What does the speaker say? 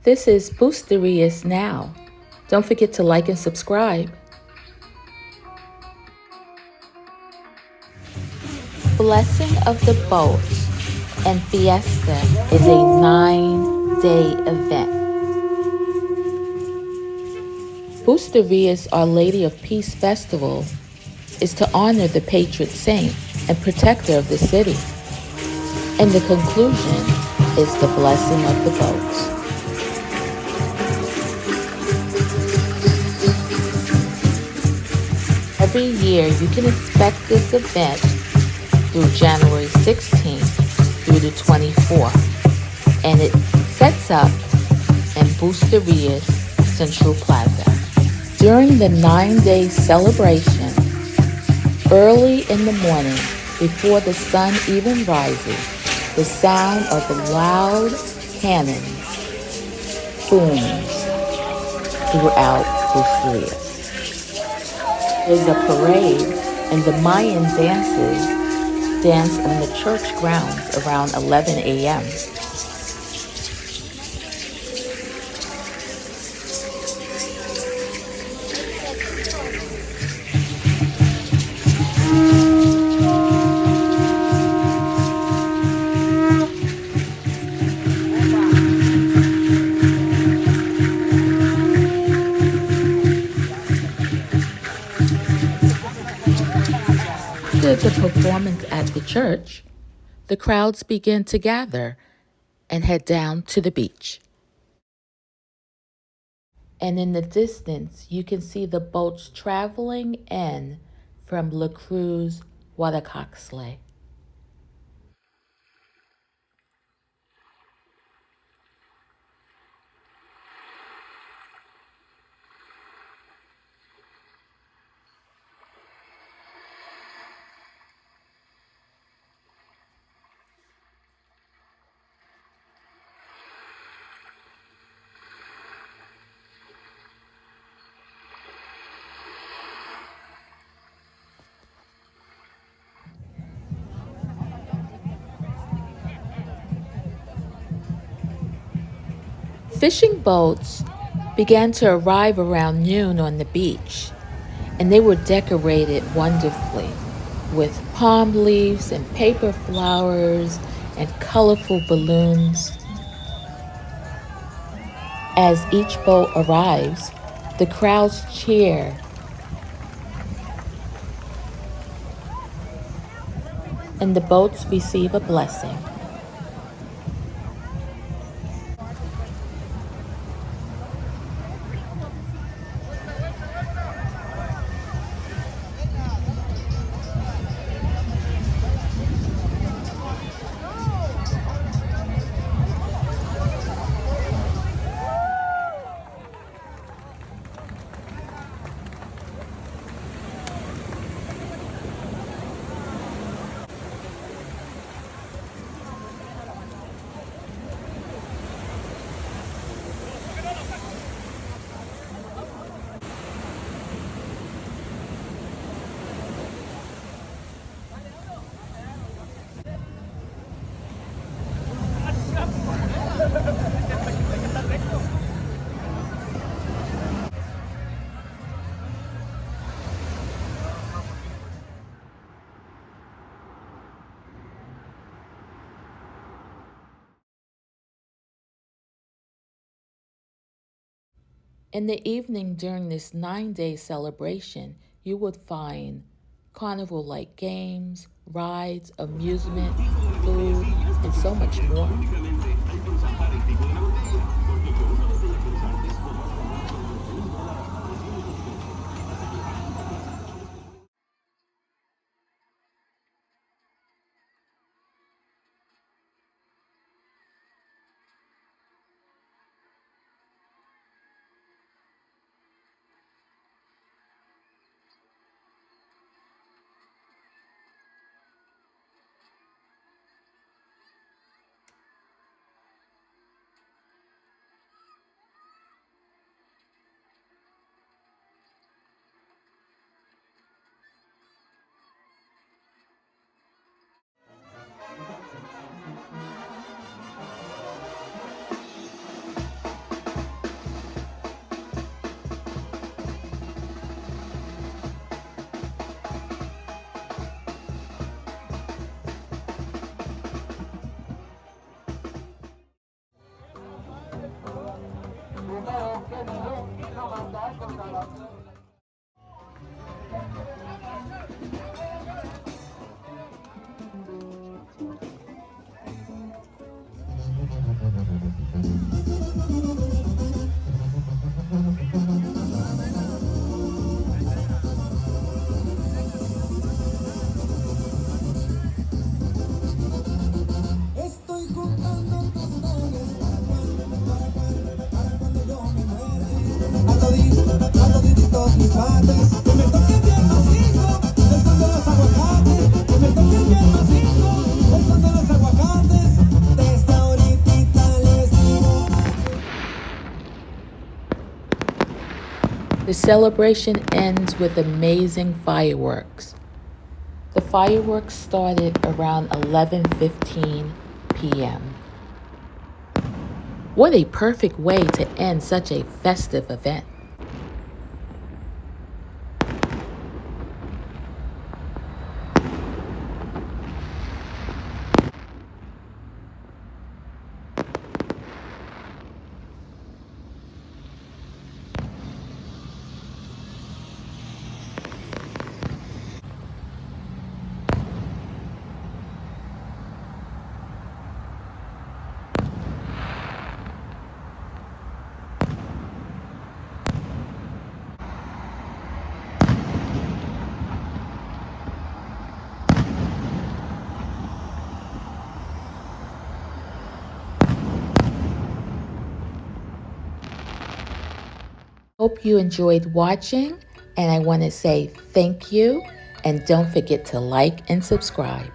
This is Bucerias Now. Don't forget to like and subscribe. Blessing of the Boats and Fiesta is a 9-day event. Bucerias Our Lady of Peace Festival is to honor the patron saint and protector of the city. And the conclusion is the blessing of the boats. Every year you can expect this event through January 16th through the 24th, and it sets up in Bucerias Central Plaza. During the 9-day celebration, early in the morning, before the sun even rises, the sound of the loud cannons booms throughout Bucerias. There's a parade, and the Mayan dancers dance on the church grounds around 11 a.m. After the performance at the church, the crowds begin to gather and head down to the beach. And in the distance, you can see the boats traveling in from La Cruz, Guadacaxle. Fishing boats began to arrive around noon on the beach, and they were decorated wonderfully with palm leaves and paper flowers and colorful balloons. As each boat arrives, the crowds cheer and the boats receive a blessing. In the evening during this 9-day celebration, you would find carnival like games, rides, amusement, food, and so much more. Estoy juntando tostones para cuando yo me muera. A todititos mis padres, que me toquen bien macizo, el son de los aguacates, que me toquen bien macizo, el son de los aguacates, desde ahorita les digo. The celebration ends with amazing fireworks. The fireworks started around 11:15 p.m. What a perfect way to end such a festive event. Hope you enjoyed watching, and I want to say thank you, and don't forget to like and subscribe.